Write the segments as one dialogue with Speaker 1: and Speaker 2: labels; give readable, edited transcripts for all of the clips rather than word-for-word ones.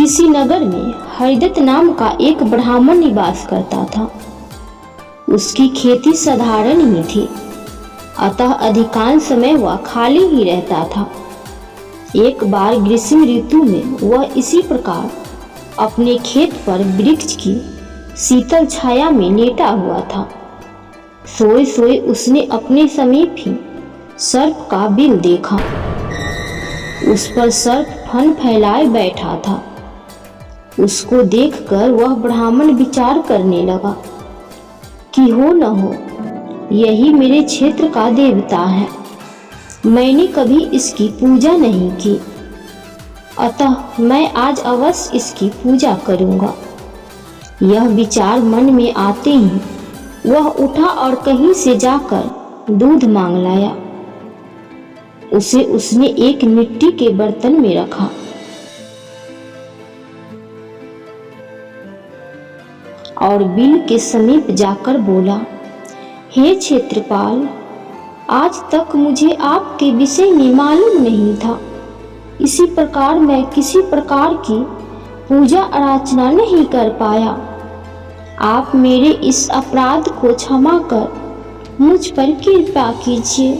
Speaker 1: किसी नगर में हरिदत्त नाम का एक ब्राह्मण निवास करता था। उसकी खेती साधारण ही थी, अतः अधिकांश समय वह खाली ही रहता था। एक बार ग्रीष्म ऋतु में वह इसी प्रकार अपने खेत पर वृक्ष की शीतल छाया में लेटा हुआ था। सोए सोए उसने अपने समीप ही सर्प का बिल देखा। उस पर सर्प फन फैलाए बैठा था। उसको देखकर वह ब्राह्मण विचार करने लगा कि हो न हो यही मेरे क्षेत्र का देवता है। मैंने कभी इसकी पूजा नहीं की, अतः मैं आज अवश्य इसकी पूजा करूंगा। यह विचार मन में आते ही वह उठा और कहीं से जाकर दूध मांग लाया। उसे उसने एक मिट्टी के बर्तन में रखा और बिल के समीप जाकर बोला, हे क्षेत्रपाल, आज तक मुझे आपके विषय में मालूम नहीं था। इसी प्रकार मैं किसी प्रकार की पूजा अर्चना नहीं कर पाया। आप मेरे इस अपराध को क्षमा कर मुझ पर कृपा कीजिए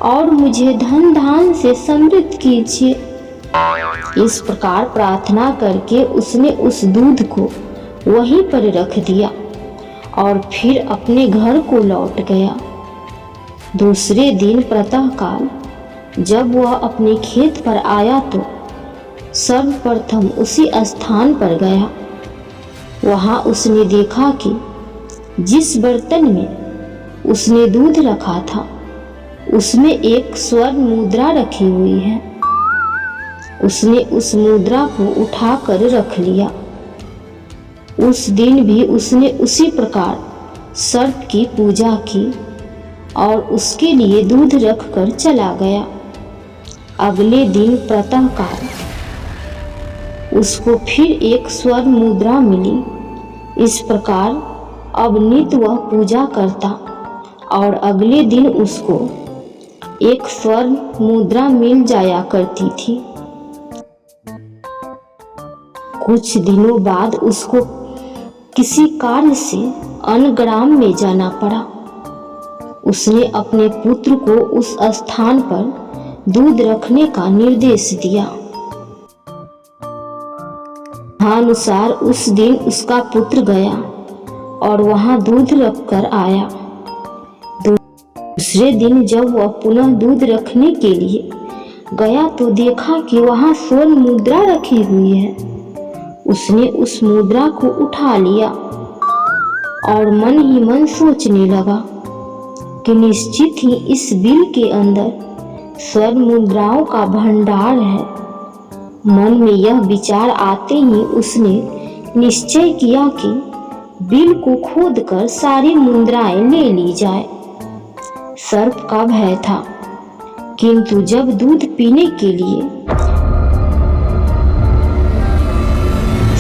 Speaker 1: और मुझे धन धान से समृद्ध कीजिए। इस प्रकार प्रार्थना करके उसने उस दूध को वहीं पर रख दिया और फिर अपने घर को लौट गया। दूसरे दिन प्रातःकाल जब वह अपने खेत पर आया तो सर्वप्रथम उसी स्थान पर गया। वहां उसने देखा कि जिस बर्तन में उसने दूध रखा था उसमें एक स्वर्ण मुद्रा रखी हुई है। उसने उस मुद्रा को उठाकर रख लिया। उस दिन भी उसने उसी प्रकार सर्प की पूजा की और उसके लिए दूध रखकर चला गया। अगले दिन प्रातःकाल उसको फिर एक स्वर्ण मुद्रा मिली। इस प्रकार अब नित्य वह पूजा करता और अगले दिन उसको एक स्वर्ण मुद्रा मिल जाया करती थी। कुछ दिनों बाद उसको किसी कार्य से अनग्राम में जाना पड़ा। उसने अपने पुत्र को उस स्थान पर दूध रखने का निर्देश दिया। अनुसार उस दिन उसका पुत्र गया और वहां दूध रखकर आया। दूसरे दिन जब वह पुनः दूध रखने के लिए गया तो देखा कि वहां स्वर्ण मुद्रा रखी हुई है। उसने उस मुद्रा को उठा लिया और मन ही मन सोचने लगा कि निश्चित ही इस बिल के अंदर स्वर्ण मुद्राओं का भंडार है। मन में यह विचार आते ही उसने निश्चय किया कि बिल को खोदकर सारी मुद्राएं ले ली जाए। सर्प का भय था, किंतु जब दूध पीने के लिए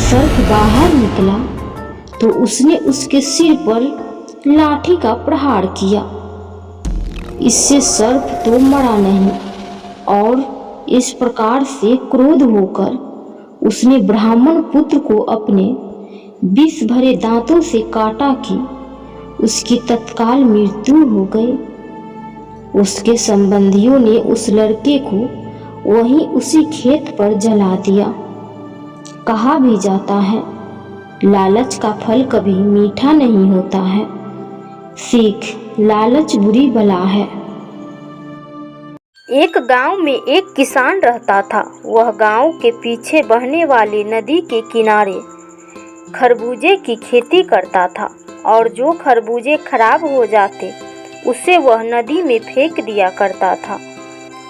Speaker 1: सर्प बाहर निकला तो उसने उसके सिर पर लाठी का प्रहार किया। इससे सर्प तो मरा नहीं और इस प्रकार से क्रोध होकर उसने ब्राह्मण पुत्र को अपने विष भरे दांतों से काटा कि उसकी तत्काल मृत्यु हो गई। उसके संबंधियों ने उस लड़के को वहीं उसी खेत पर जला दिया। कहा भी जाता है, लालच का फल कभी मीठा नहीं होता है। सीख, लालच बुरी बला है।
Speaker 2: एक गांव में एक किसान रहता था। वह गांव के पीछे बहने वाली नदी के किनारे खरबूजे की खेती करता था और जो खरबूजे खराब हो जाते उसे वह नदी में फेंक दिया करता था।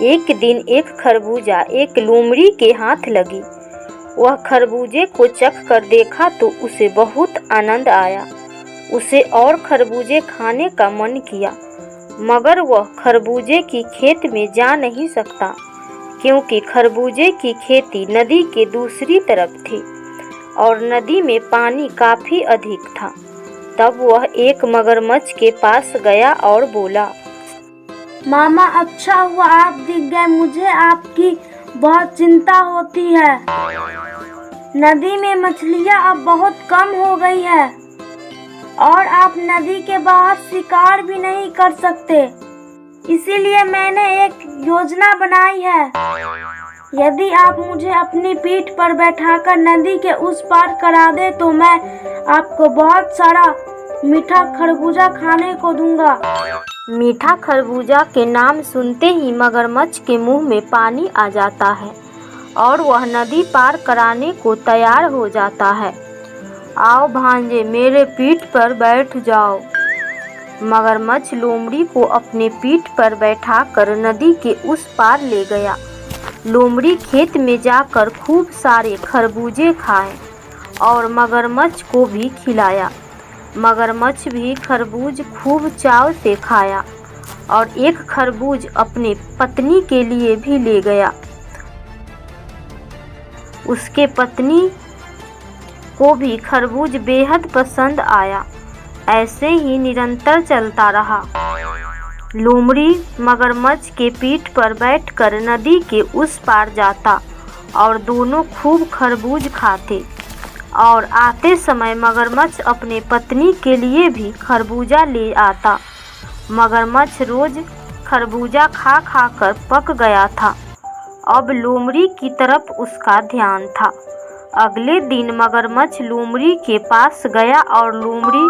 Speaker 2: एक दिन एक खरबूजा एक लोमड़ी के हाथ लगी। वह खरबूजे को चख कर देखा तो उसे बहुत आनंद आया। उसे और खरबूजे खाने का मन किया, मगर वह खरबूजे की खेत में जा नहीं सकता क्योंकि खरबूजे की खेती नदी के दूसरी तरफ थी और नदी में पानी काफ़ी अधिक था। तब वह एक मगरमच्छ के पास गया और बोला,
Speaker 3: मामा, अच्छा हुआ आप दिख गए। मुझे आपकी बहुत चिंता होती है। नदी में मछलियाँ अब बहुत कम हो गई है और आप नदी के बाहर शिकार भी नहीं कर सकते। इसीलिए मैंने एक योजना बनाई है। यदि आप मुझे अपनी पीठ पर बैठाकर नदी के उस पार करा दे तो मैं आपको बहुत सारा मीठा खरबूजा खाने को दूंगा।
Speaker 2: मीठा खरबूजा के नाम सुनते ही मगरमच्छ के मुंह में पानी आ जाता है और वह नदी पार कराने को तैयार हो जाता है। आओ भांजे, मेरे पीठ पर बैठ जाओ। मगरमच्छ लोमड़ी को अपने पीठ पर बैठाकर नदी के उस पार ले गया। लोमड़ी खेत में जाकर खूब सारे खरबूजे खाए और मगरमच्छ को भी खिलाया। मगरमच्छ भी खरबूज खूब चाव से खाया और एक खरबूज अपने पत्नी के लिए भी ले गया। उसके पत्नी को भी खरबूज बेहद पसंद आया। ऐसे ही निरंतर चलता रहा। लोमड़ी मगरमच्छ के पीठ पर बैठकर नदी के उस पार जाता और दोनों खूब खरबूज खाते और आते समय मगरमच्छ अपने पत्नी के लिए भी खरबूजा ले आता। मगरमच्छ रोज खरबूजा खा खा कर पक गया था। अब लोमड़ी की तरफ उसका ध्यान था। अगले दिन मगरमच्छ लोमड़ी के पास गया और लोमड़ी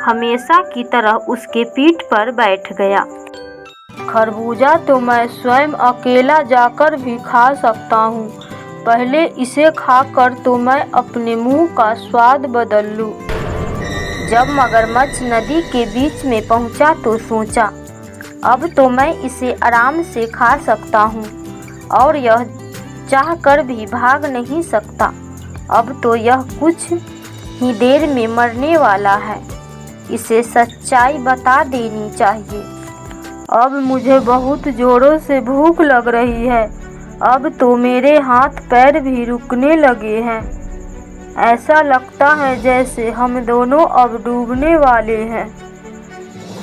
Speaker 2: हमेशा की तरह उसके पीठ पर बैठ गया। खरबूजा तो मैं स्वयं अकेला जाकर भी खा सकता हूँ। पहले इसे खाकर तो मैं अपने मुंह का स्वाद बदल लूँ। जब मगरमच्छ नदी के बीच में पहुँचा तो सोचा, अब तो मैं इसे आराम से खा सकता हूँ और यह चाहकर भी भाग नहीं सकता। अब तो यह कुछ ही देर में मरने वाला है। इसे सच्चाई बता देनी चाहिए। अब मुझे बहुत ज़ोरों से भूख लग रही है। अब तो मेरे हाथ पैर भी रुकने लगे हैं। ऐसा लगता है जैसे हम दोनों अब डूबने वाले हैं।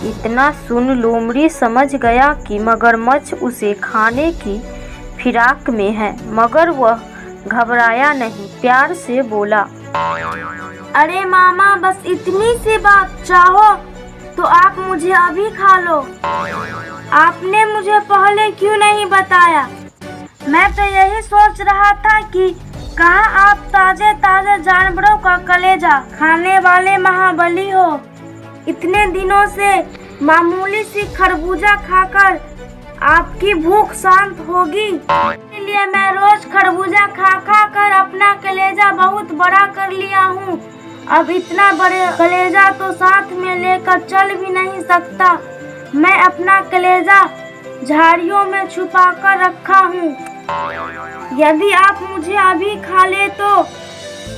Speaker 2: इतना सुन लोमड़ी समझ गया कि मगरमच्छ उसे खाने की फिराक में है, मगर वह घबराया नहीं, प्यार से बोला,
Speaker 3: अरे मामा, बस इतनी सी बात, चाहो तो आप मुझे अभी खा लो। आपने मुझे पहले क्यों नहीं बताया? मैं तो यही सोच रहा था कि कहाँ आप ताजे ताजे जानवरों का कलेजा खाने वाले महाबली हो। इतने दिनों से मामूली सी खरबूजा खाकर आपकी भूख शांत होगी, इसलिए मैं रोज खरबूजा खा खा कर अपना कलेजा बहुत बड़ा कर लिया हूँ। अब इतना बड़े कलेजा तो साथ में लेकर चल भी नहीं सकता। मैं अपना कलेजा झाड़ियों में छुपा कर रखा हूँ। यदि आप मुझे अभी खा ले तो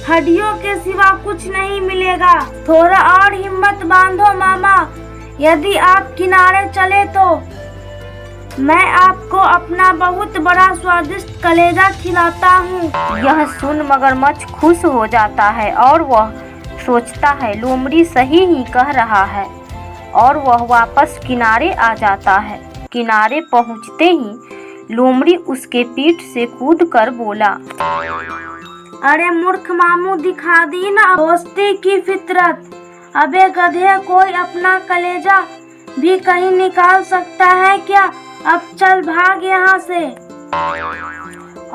Speaker 3: हड्डियों के सिवा कुछ नहीं मिलेगा। थोड़ा और हिम्मत बांधो मामा। यदि आप किनारे चले तो मैं आपको अपना बहुत बड़ा स्वादिष्ट कलेजा खिलाता हूँ।
Speaker 2: यह सुन मगरमच्छ खुश हो जाता है और वह सोचता है लोमड़ी सही ही कह रहा है और वह वापस किनारे आ जाता है। किनारे पहुँचते ही लोमड़ी उसके पीठ से कूदकर बोला,
Speaker 3: अरे मूर्ख मामू, दिखा दी ना दोस्ती की फितरत। अबे गधे, कोई अपना कलेजा भी कहीं निकाल सकता है क्या? अब चल भाग यहाँ से।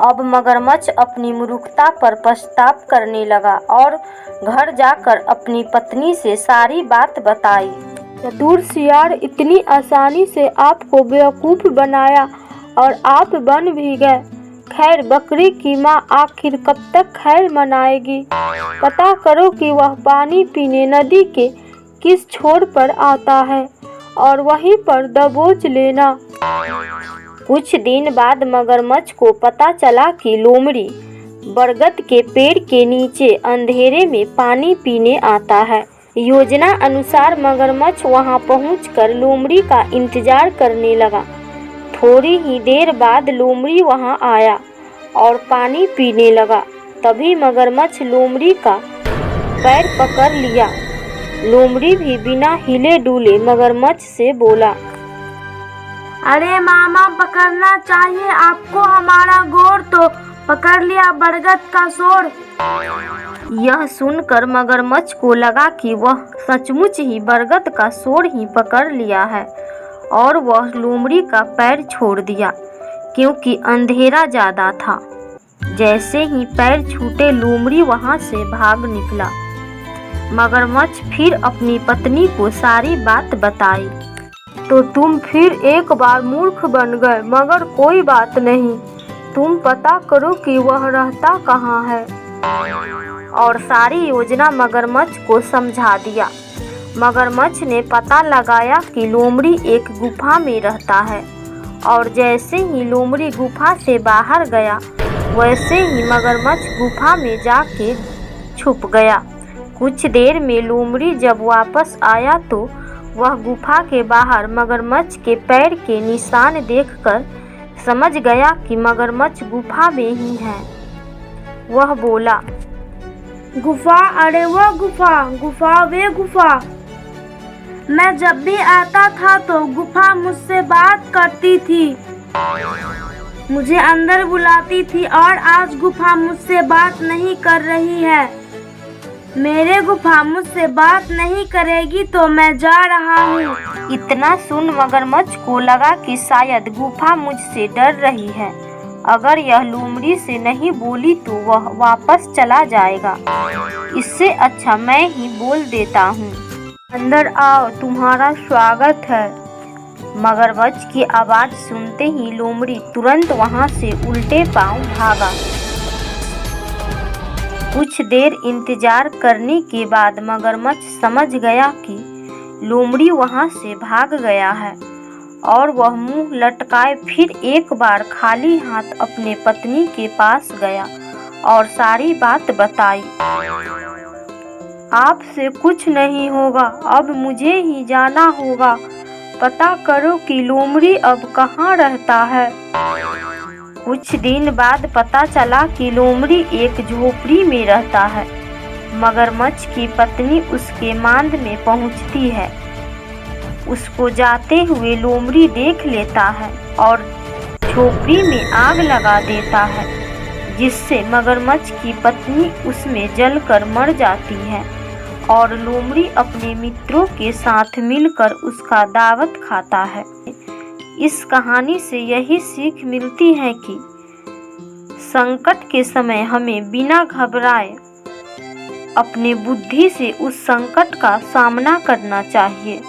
Speaker 2: अब मगरमच्छ अपनी मूर्खता पर पछतावा करने लगा और घर जाकर अपनी पत्नी से सारी बात बताई। चतुर सियार, इतनी आसानी से आपको बेवकूफ़ बनाया और आप बन भी गए। खैर, बकरी की माँ आखिर कब तक खैर मनाएगी? पता करो कि वह पानी पीने नदी के किस छोर पर आता है और वहीं पर दबोच लेना। कुछ दिन बाद मगरमच्छ को पता चला कि लोमड़ी बरगद के पेड़ के नीचे अंधेरे में पानी पीने आता है। योजना अनुसार मगरमच्छ वहां पहुंचकर लोमड़ी का इंतजार करने लगा। थोड़ी ही देर बाद लोमड़ी वहां आया और पानी पीने लगा। तभी मगरमच्छ लोमड़ी का पैर पकड़ लिया। लोमड़ी भी बिना हिले डुले मगरमच्छ से बोला,
Speaker 3: अरे मामा, पकड़ना चाहिए आपको। हमारा गोर तो पकड़ लिया बरगद का सोड़।
Speaker 2: यह सुनकर मगरमच्छ को लगा कि वह सचमुच ही बरगद का सोड़ ही पकड़ लिया है और वह लोमड़ी का पैर छोड़ दिया क्योंकि अंधेरा ज़्यादा था। जैसे ही पैर छूटे लोमड़ी वहाँ से भाग निकला। मगरमच्छ फिर अपनी पत्नी को सारी बात बताई। तो तुम फिर एक बार मूर्ख बन गए, मगर कोई बात नहीं, तुम पता करो कि वह रहता कहाँ है। और सारी योजना मगरमच्छ को समझा दिया। मगरमच्छ ने पता लगाया कि लोमड़ी एक गुफा में रहता है और जैसे ही लोमड़ी गुफा से बाहर गया वैसे ही मगरमच्छ गुफा में जाके छुप गया। कुछ देर में लोमड़ी जब वापस आया तो वह गुफा के बाहर मगरमच्छ के पैर के निशान देखकर समझ गया कि मगरमच्छ गुफा में ही है। वह बोला,
Speaker 3: गुफा, अरे वो गुफा, गुफा वे गुफा। मैं जब भी आता था तो गुफा मुझसे बात करती थी, मुझे अंदर बुलाती थी और आज गुफा मुझसे बात नहीं कर रही है। मेरे गुफा मुझसे बात नहीं करेगी तो मैं जा रहा हूँ।
Speaker 2: इतना सुन मगरमच्छ को लगा कि शायद गुफा मुझसे डर रही है। अगर यह लोमड़ी से नहीं बोली तो वह वापस चला जाएगा। इससे अच्छा मैं ही बोल देता हूँ। अंदर आओ, तुम्हारा स्वागत है। मगरमच्छ की आवाज़ सुनते ही लोमड़ी तुरंत वहाँ से उल्टे पांव भागा। कुछ देर इंतजार करने के बाद मगरमच्छ समझ गया कि लोमड़ी वहाँ से भाग गया है और वह मुंह लटकाए फिर एक बार खाली हाथ अपने पत्नी के पास गया और सारी बात बताई। आपसे कुछ नहीं होगा, अब मुझे ही जाना होगा। पता करो कि लोमड़ी अब कहाँ रहता है। कुछ दिन बाद पता चला कि लोमड़ी एक झोपड़ी में रहता है। मगरमच्छ की पत्नी उसके मांद में पहुंचती है। उसको जाते हुए लोमड़ी देख लेता है और झोपड़ी में आग लगा देता है, जिससे मगरमच्छ की पत्नी उसमें जलकर मर जाती है और लोमड़ी अपने मित्रों के साथ मिलकर उसका दावत खाता है। इस कहानी से यही सीख मिलती है कि संकट के समय हमें बिना घबराए अपने बुद्धि से उस संकट का सामना करना चाहिए।